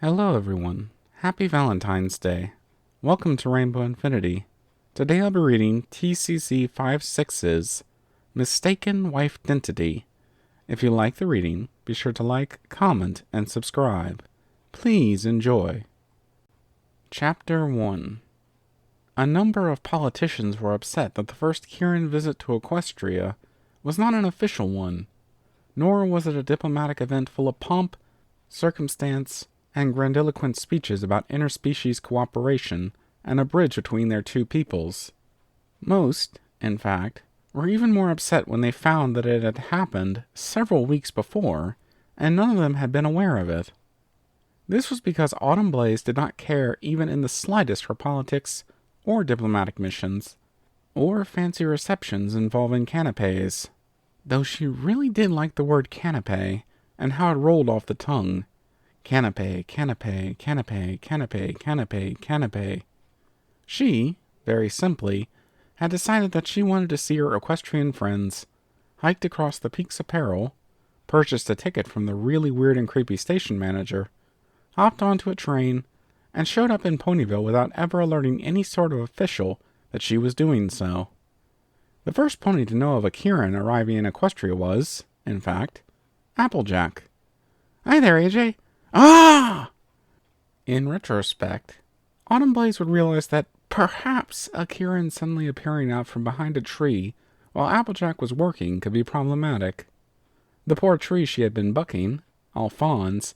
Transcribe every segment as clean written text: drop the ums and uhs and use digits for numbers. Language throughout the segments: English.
Hello everyone, happy Valentine's Day. Welcome to Rainbow Infinity. Today I'll be reading TCC56's Mistaken Wife-dentity. If you like the reading, be sure to like, comment, and subscribe. Please enjoy. Chapter 1. A number of politicians were upset that the first Kirin visit to Equestria was not an official one, nor was it a diplomatic event full of pomp, circumstance, and grandiloquent speeches about interspecies cooperation and a bridge between their two peoples. Most, in fact, were even more upset when they found that it had happened several weeks before, and none of them had been aware of it. This was because Autumn Blaze did not care even in the slightest for politics, or diplomatic missions, or fancy receptions involving canapes, though she really did like the word canapé, and how it rolled off the tongue. Canapé, canapé, canapé, canapé, canapé, canapé. She, very simply, had decided that she wanted to see her equestrian friends, hiked across the Peaks of Peril, purchased a ticket from the really weird and creepy station manager, hopped onto a train, and showed up in Ponyville without ever alerting any sort of official that she was doing so. The first pony to know of a Kirin arriving in Equestria was, in fact, Applejack. "Hi there, AJ!" "Ah!" In retrospect, Autumn Blaze would realize that perhaps a Kirin suddenly appearing out from behind a tree while Applejack was working could be problematic. The poor tree she had been bucking, Alphonse,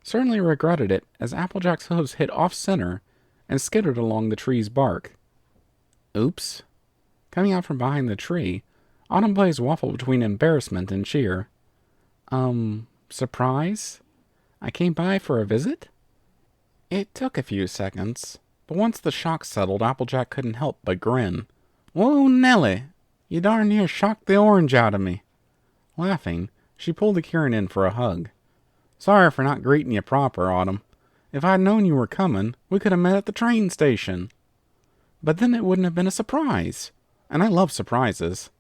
certainly regretted it as Applejack's hooves hit off-center and skittered along the tree's bark. Oops. Coming out from behind the tree, Autumn Blaze waffled between embarrassment and cheer. Surprise? I came by for a visit?" It took a few seconds, but once the shock settled, Applejack couldn't help but grin. "Whoa, Nellie! You darn near shocked the orange out of me." Laughing, she pulled the Kirin in for a hug. "Sorry for not greeting you proper, Autumn. If I'd known you were coming, we could have met at the train station." "But then it wouldn't have been a surprise. And I love surprises.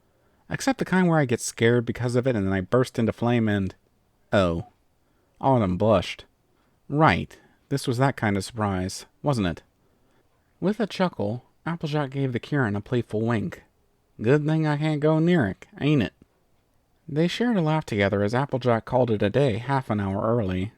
Except the kind where I get scared because of it and then I burst into flame and... Oh." Autumn blushed. Right, this was that kind of surprise, wasn't it? With a chuckle, Applejack gave the Kirin a playful wink. "Good thing I can't go near it, ain't it?" They shared a laugh together as Applejack called it a day half an hour early.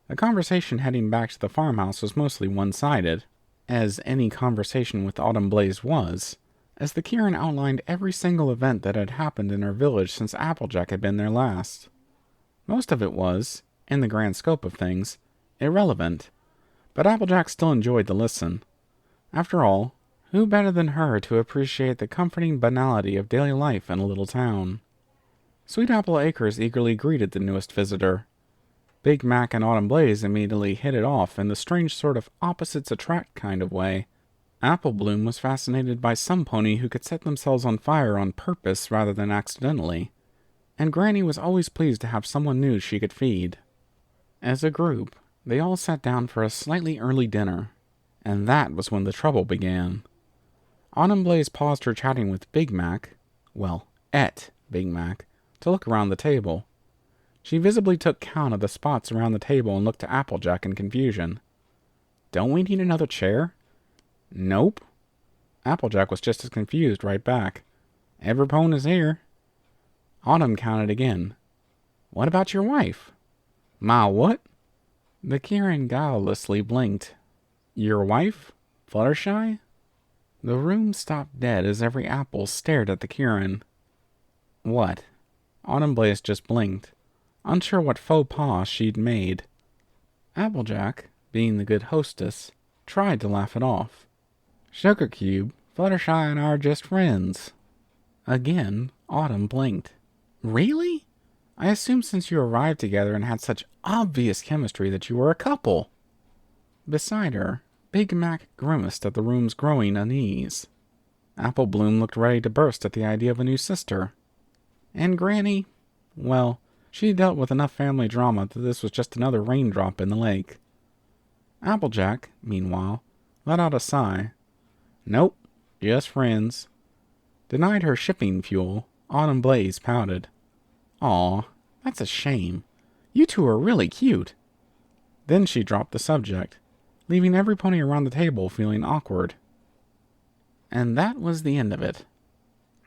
The conversation heading back to the farmhouse was mostly one-sided, as any conversation with Autumn Blaze was, as the Kirin outlined every single event that had happened in her village since Applejack had been there last. Most of it was, in the grand scope of things, irrelevant, but Applejack still enjoyed to listen. After all, who better than her to appreciate the comforting banality of daily life in a little town? Sweet Apple Acres eagerly greeted the newest visitor. Big Mac and Autumn Blaze immediately hit it off in the strange sort of opposites attract kind of way. Apple Bloom was fascinated by some pony who could set themselves on fire on purpose rather than accidentally, and Granny was always pleased to have someone new she could feed. As a group, they all sat down for a slightly early dinner, and that was when the trouble began. Autumn Blaze paused her chatting with Big Mac, ate Big Mac, to look around the table. She visibly took count of the spots around the table and looked to Applejack in confusion. "Don't we need another chair?" "Nope." Applejack was just as confused right back. "Every pony's here." Autumn counted again. "What about your wife?" "My what?" The Kirin guilelessly blinked. "Your wife? Fluttershy?" The room stopped dead as every apple stared at the Kirin. "What?" Autumn Blaze just blinked, unsure what faux pas she'd made. Applejack, being the good hostess, tried to laugh it off. "Sugar Cube, Fluttershy and I are just friends." Again, Autumn blinked. "Really? I assumed since you arrived together and had such obvious chemistry that you were a couple." Beside her, Big Mac grimaced at the room's growing unease. Apple Bloom looked ready to burst at the idea of a new sister. And Granny, well, she dealt with enough family drama that this was just another raindrop in the lake. Applejack, meanwhile, let out a sigh. "Nope, just friends." Denied her shipping fuel, Autumn Blaze pouted. Aw, that's a shame. You two are really cute. Then she dropped the subject, leaving every pony around the table feeling awkward. And that was the end of it.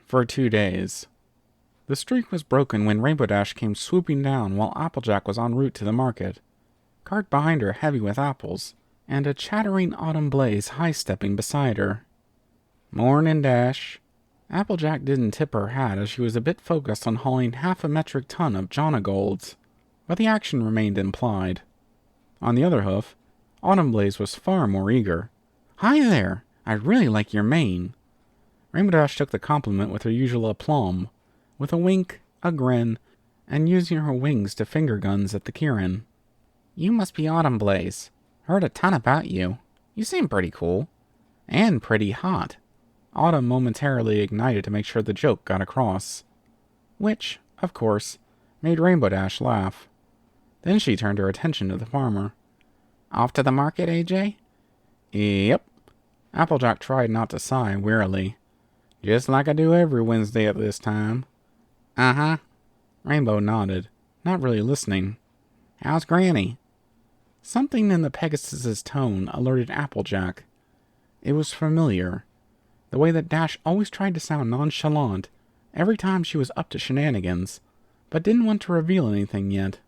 For 2 days. The streak was broken when Rainbow Dash came swooping down while Applejack was en route to the market, cart behind her heavy with apples, and a chattering Autumn Blaze high-stepping beside her. Mornin', Dash. Applejack didn't tip her hat as she was a bit focused on hauling half a metric ton of Jonagolds, but the action remained implied. On the other hoof, Autumn Blaze was far more eager. Hi there! I really like your mane. Rainbow Dash took the compliment with her usual aplomb, with a wink, a grin, and using her wings to finger guns at the kirin. You must be Autumn Blaze. Heard a ton about you. You seem pretty cool. And pretty hot. Autumn momentarily ignited to make sure the joke got across. Which, of course, made Rainbow Dash laugh. Then she turned her attention to the farmer. Off to the market, AJ? Yep. Applejack tried not to sigh wearily. Just like I do every Wednesday at this time. Uh-huh. Rainbow nodded, not really listening. How's Granny? Something in the Pegasus's tone alerted Applejack. It was familiar. The way that Dash always tried to sound nonchalant every time she was up to shenanigans, but didn't want to reveal anything yet.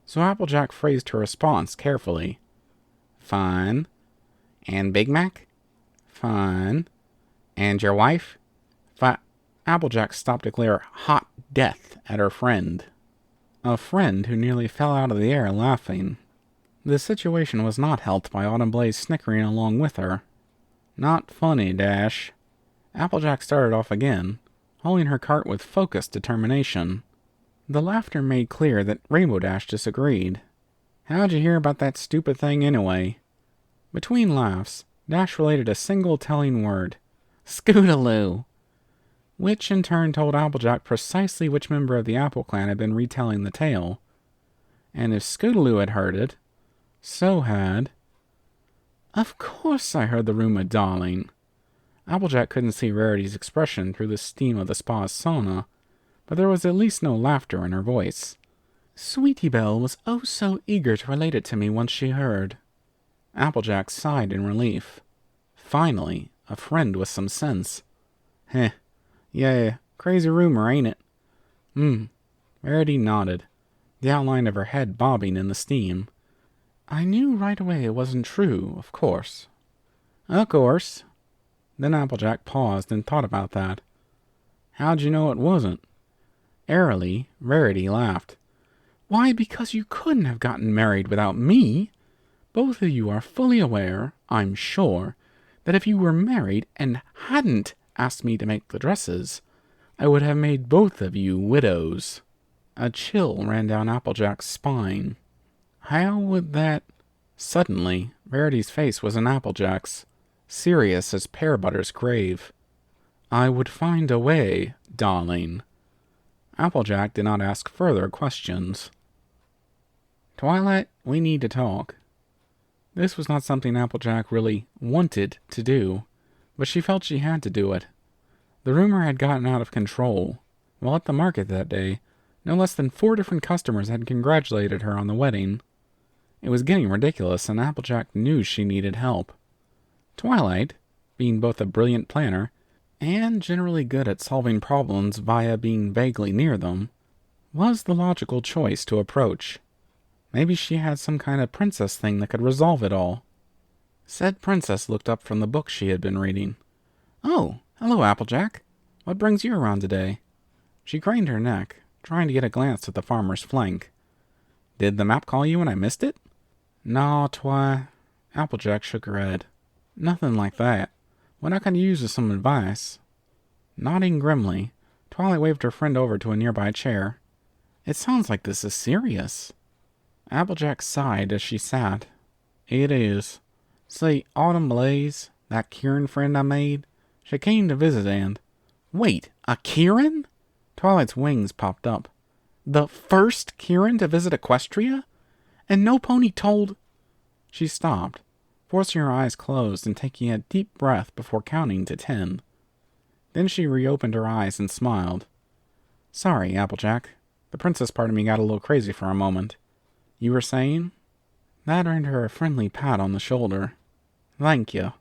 So Applejack phrased her response carefully. Fine. And Big Mac? Fine. And your wife? Applejack stopped to glare hot death at her friend. A friend who nearly fell out of the air laughing. The situation was not helped by Autumn Blaze snickering along with her. Not funny, Dash. Applejack started off again, hauling her cart with focused determination. The laughter made clear that Rainbow Dash disagreed. How'd you hear about that stupid thing anyway? Between laughs, Dash related a single telling word. Scootaloo! Which in turn told Applejack precisely which member of the Apple Clan had been retelling the tale. And if Scootaloo had heard it, so had... Of course I heard the rumor, darling. Applejack couldn't see Rarity's expression through the steam of the spa's sauna, but there was at least no laughter in her voice. Sweetie Belle was oh so eager to relate it to me once she heard. Applejack sighed in relief. Finally, a friend with some sense. Heh. Yeah, crazy rumor, ain't it? Rarity nodded, the outline of her head bobbing in the steam. I knew right away it wasn't true, of course. Of course. Then Applejack paused and thought about that. How'd you know it wasn't? Airily, Rarity laughed. Why, because you couldn't have gotten married without me. Both of you are fully aware, I'm sure, that if you were married and hadn't asked me to make the dresses, I would have made both of you widows. A chill ran down Applejack's spine. How would that... Suddenly, Rarity's face was in Applejack's, serious as Pear Butter's grave. I would find a way, darling. Applejack did not ask further questions. Twilight, we need to talk. This was not something Applejack really wanted to do, but she felt she had to do it. The rumor had gotten out of control. While at the market that day, no less than 4 different customers had congratulated her on the wedding. It was getting ridiculous, and Applejack knew she needed help. Twilight, being both a brilliant planner and generally good at solving problems via being vaguely near them, was the logical choice to approach. Maybe she had some kind of princess thing that could resolve it all. Said princess looked up from the book she had been reading. Oh, hello, Applejack. What brings you around today? She craned her neck, trying to get a glance at the farmer's flank. Did the map call you when I missed it? Nah, Applejack shook her head. Nothing like that. What I could use is some advice. Nodding grimly, Twilight waved her friend over to a nearby chair. It sounds like this is serious. Applejack sighed as she sat. It is. See, Autumn Blaze, that Kirin friend I made, she came to visit and... Wait, a Kirin? Twilight's wings popped up. The first Kirin to visit Equestria? And no pony told... She stopped, forcing her eyes closed and taking a deep breath before counting to 10. Then she reopened her eyes and smiled. Sorry, Applejack. The princess part of me got a little crazy for a moment. You were saying? That earned her a friendly pat on the shoulder. Thank you.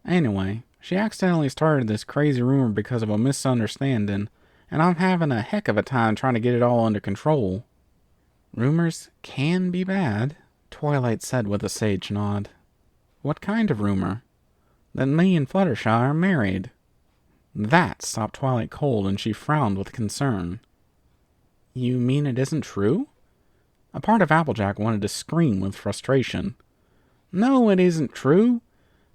Anyway, she accidentally started this crazy rumor because of a misunderstanding, and I'm having a heck of a time trying to get it all under control. Rumors can be bad, Twilight said with a sage nod. What kind of rumor? That me and Fluttershy are married. That stopped Twilight cold, and she frowned with concern. You mean it isn't true? A part of Applejack wanted to scream with frustration. No, it isn't true.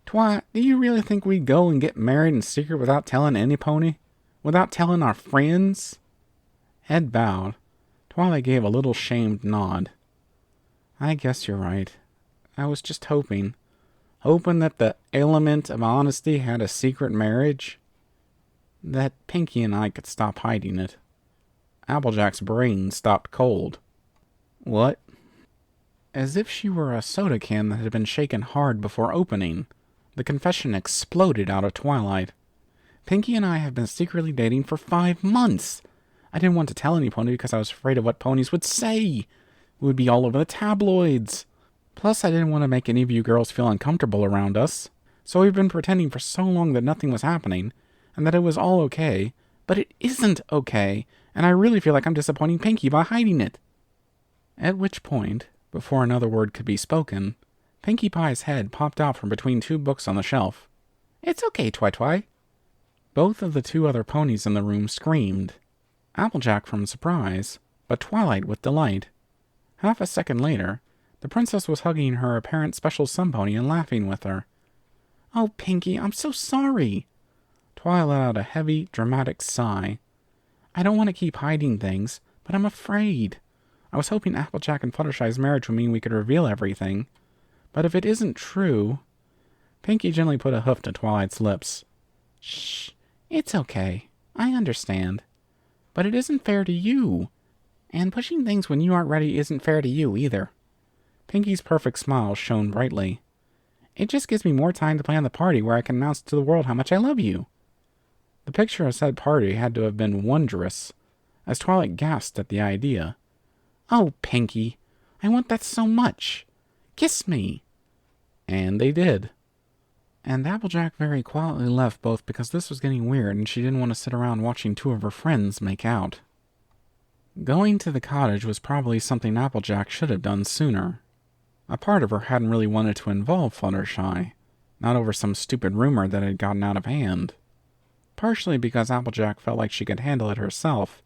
Twilight, do you really think we'd go and get married in secret without telling any pony? Without telling our friends? Head bowed. Twilight gave a little shamed nod. I guess you're right. I was just hoping that the element of honesty had a secret marriage. That Pinky and I could stop hiding it. Applejack's brain stopped cold. What? As if she were a soda can that had been shaken hard before opening, the confession exploded out of Twilight. Pinky and I have been secretly dating for 5 months. I didn't want to tell any pony because I was afraid of what ponies would say. It would be all over the tabloids. Plus, I didn't want to make any of you girls feel uncomfortable around us. So we've been pretending for so long that nothing was happening, and that it was all okay, but it isn't okay, and I really feel like I'm disappointing Pinky by hiding it. At which point, before another word could be spoken, Pinkie Pie's head popped out from between 2 books on the shelf. It's okay, Twi-Twi. Both of the 2 other ponies in the room screamed. Applejack from surprise, but Twilight with delight. Half a second later, the princess was hugging her apparent special sun pony and laughing with her. Oh, Pinky, I'm so sorry. Twilight let out a heavy, dramatic sigh. I don't want to keep hiding things, but I'm afraid. I was hoping Applejack and Fluttershy's marriage would mean we could reveal everything. But if it isn't true... Pinky gently put a hoof to Twilight's lips. Shh, it's okay. I understand. But it isn't fair to you. And pushing things when you aren't ready isn't fair to you either. Pinky's perfect smile shone brightly. It just gives me more time to plan the party where I can announce to the world how much I love you. The picture of said party had to have been wondrous, as Twilight gasped at the idea. Oh, Pinky, I want that so much. Kiss me. And they did. And Applejack very quietly left both because this was getting weird and she didn't want to sit around watching 2 of her friends make out. Going to the cottage was probably something Applejack should have done sooner. A part of her hadn't really wanted to involve Fluttershy, not over some stupid rumor that had gotten out of hand. Partially because Applejack felt like she could handle it herself,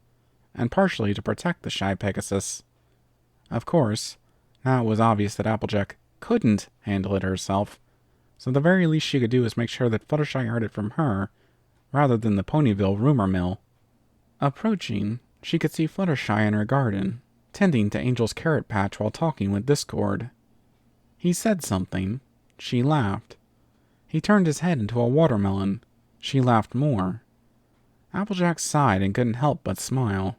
and partially to protect the shy Pegasus. Of course, now it was obvious that Applejack couldn't handle it herself, so the very least she could do was make sure that Fluttershy heard it from her, rather than the Ponyville rumor mill. Approaching, she could see Fluttershy in her garden, tending to Angel's carrot patch while talking with Discord. He said something. She laughed. He turned his head into a watermelon. She laughed more. Applejack sighed and couldn't help but smile.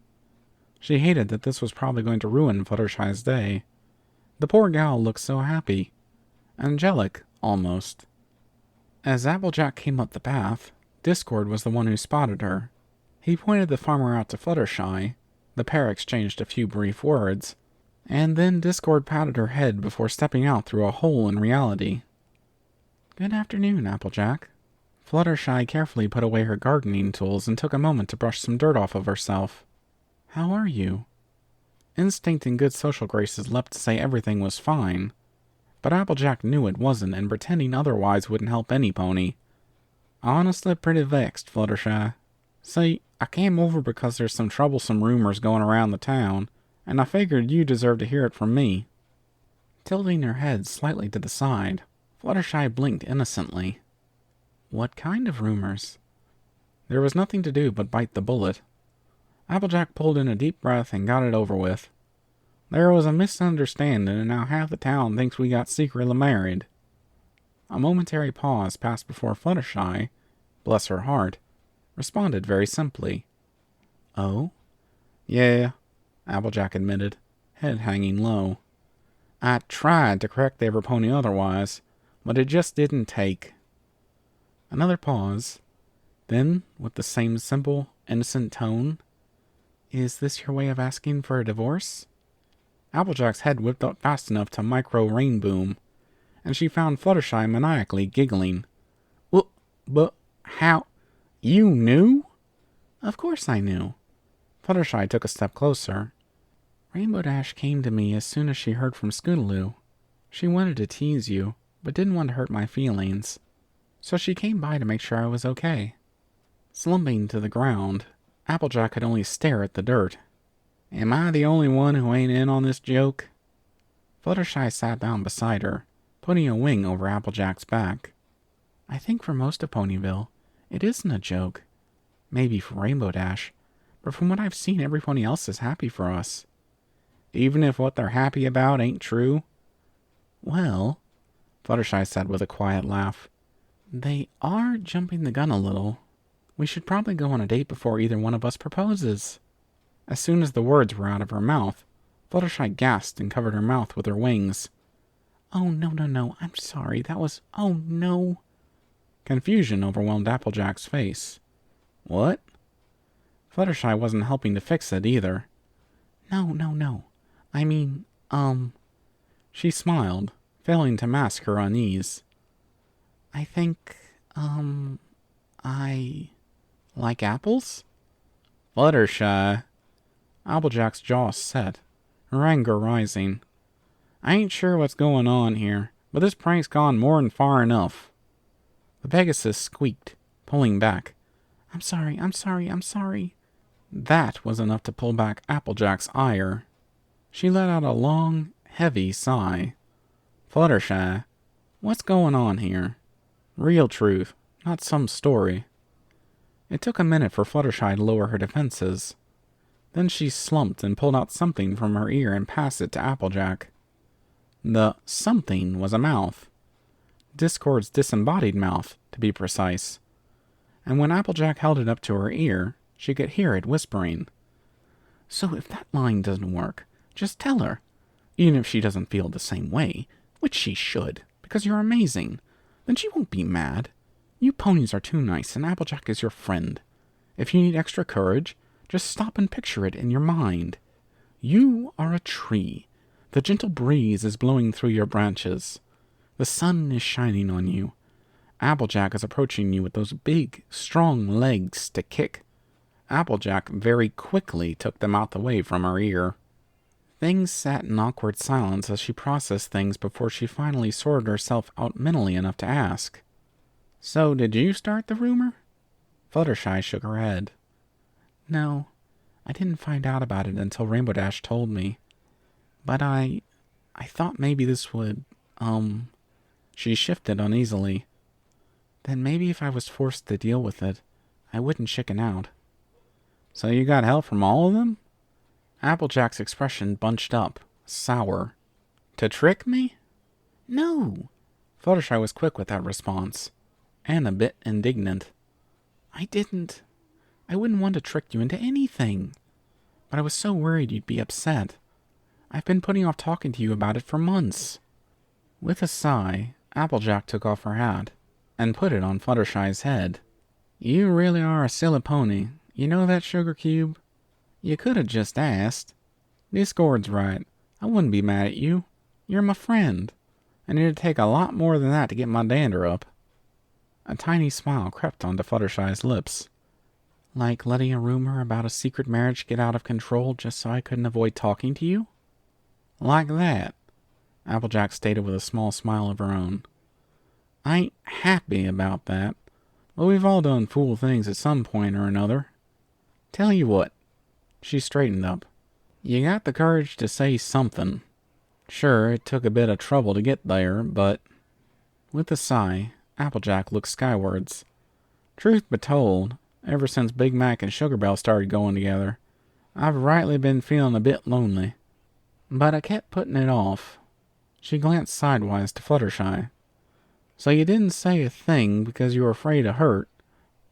She hated that this was probably going to ruin Fluttershy's day. The poor gal looked so happy. Angelic, almost. As Applejack came up the path, Discord was the one who spotted her. He pointed the farmer out to Fluttershy. The pair exchanged a few brief words, and then Discord patted her head before stepping out through a hole in reality. Good afternoon, Applejack. Fluttershy carefully put away her gardening tools and took a moment to brush some dirt off of herself. How are you? Instinct and good social graces leapt to say everything was fine, but Applejack knew it wasn't, and pretending otherwise wouldn't help any pony. Honestly, pretty vexed, Fluttershy. See, I came over because there's some troublesome rumors going around the town, and I figured you deserved to hear it from me. Tilting her head slightly to the side, Fluttershy blinked innocently. What kind of rumors? There was nothing to do but bite the bullet. Applejack pulled in a deep breath and got it over with. There was a misunderstanding, and now half the town thinks we got secretly married. A momentary pause passed before Fluttershy, bless her heart, responded very simply. Oh? Yeah, Applejack admitted, head hanging low. I tried to correct every pony otherwise, but it just didn't take. Another pause. Then, with the same simple, innocent tone, "Is this your way of asking for a divorce?" Applejack's head whipped up fast enough to micro rain boom, and she found Fluttershy maniacally giggling. But how? You knew?" "Of course I knew." Fluttershy took a step closer. "Rainbow Dash came to me as soon as she heard from Scootaloo. She wanted to tease you, but didn't want to hurt my feelings. So she came by to make sure I was okay." Slumping to the ground, Applejack could only stare at the dirt. "Am I the only one who ain't in on this joke?" Fluttershy sat down beside her, putting a wing over Applejack's back. "I think for most of Ponyville, it isn't a joke. Maybe for Rainbow Dash, but from what I've seen, everybody else is happy for us." "Even if what they're happy about ain't true?" "Well," Fluttershy said with a quiet laugh, "they are jumping the gun a little. We should probably go on a date before either one of us proposes." As soon as the words were out of her mouth, Fluttershy gasped and covered her mouth with her wings. "Oh, no, I'm sorry, that was... oh, no." Confusion overwhelmed Applejack's face. "What?" Fluttershy wasn't helping to fix it either. No. I mean, She smiled, failing to mask her unease. "I think, I like apples?" "Fluttershy." Applejack's jaw set, her anger rising. "I ain't sure what's going on here, but this prank's gone more'n far enough." The Pegasus squeaked, pulling back. I'm sorry. That was enough to pull back Applejack's ire. She let out a long, heavy sigh. "Fluttershy, what's going on here? Real truth, not some story." It took a minute for Fluttershy to lower her defenses. Then she slumped and pulled out something from her ear and passed it to Applejack. The something was a mouth. Discord's disembodied mouth, to be precise. And when Applejack held it up to her ear, she could hear it whispering. "So if that line doesn't work, just tell her. Even if she doesn't feel the same way, which she should, because you're amazing, then she won't be mad. You ponies are too nice, and Applejack is your friend. If you need extra courage, just stop and picture it in your mind. You are a tree. The gentle breeze is blowing through your branches. The sun is shining on you. Applejack is approaching you with those big, strong legs to kick." Applejack very quickly took the mouth away from her ear. Things sat in awkward silence as she processed things before she finally sorted herself out mentally enough to ask. "So did you start the rumor?" Fluttershy shook her head. "No, I didn't find out about it until Rainbow Dash told me. But I thought maybe this would, She shifted uneasily. "Then maybe if I was forced to deal with it, I wouldn't chicken out." "So you got help from all of them?" Applejack's expression bunched up, sour. "To trick me?" "No." Fluttershy was quick with that response, and a bit indignant. I wouldn't want to trick you into anything. But I was so worried you'd be upset. I've been putting off talking to you about it for months." With a sigh, Applejack took off her hat and put it on Fluttershy's head. "You really are a silly pony. You know that, Sugar Cube? You could have just asked. Discord's right. I wouldn't be mad at you. You're my friend. And it'd take a lot more than that to get my dander up." A tiny smile crept onto Fluttershy's lips. "Like letting a rumor about a secret marriage get out of control just so I couldn't avoid talking to you?" "Like that," Applejack stated with a small smile of her own. "I ain't happy about that, but we've all done fool things at some point or another. Tell you what." She straightened up. "You got the courage to say something. Sure, it took a bit of trouble to get there, but..." With a sigh, Applejack looked skywards. "Truth be told, ever since Big Mac and Sugar Belle started going together, I've rightly been feeling a bit lonely. But I kept putting it off." She glanced sidewise to Fluttershy. "So you didn't say a thing because you were afraid of hurt,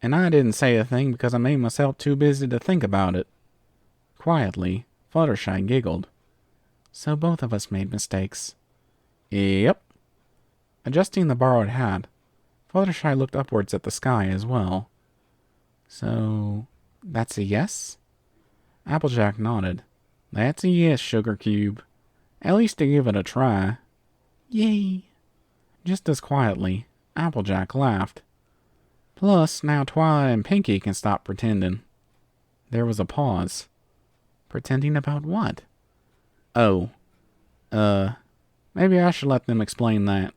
and I didn't say a thing because I made myself too busy to think about it." Quietly, Fluttershy giggled. "So both of us made mistakes." "Yep." Adjusting the borrowed hat, Fluttershy looked upwards at the sky as well. So, that's a yes? Applejack nodded. That's a yes, Sugar Cube. At least to give it a try. Yay! Just as quietly, Applejack laughed. Plus, now Twilight and Pinky can stop pretending. There was a pause. Pretending about what? Oh, maybe I should let them explain that.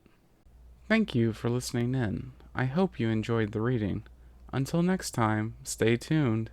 Thank you for listening in. I hope you enjoyed the reading. Until next time, stay tuned.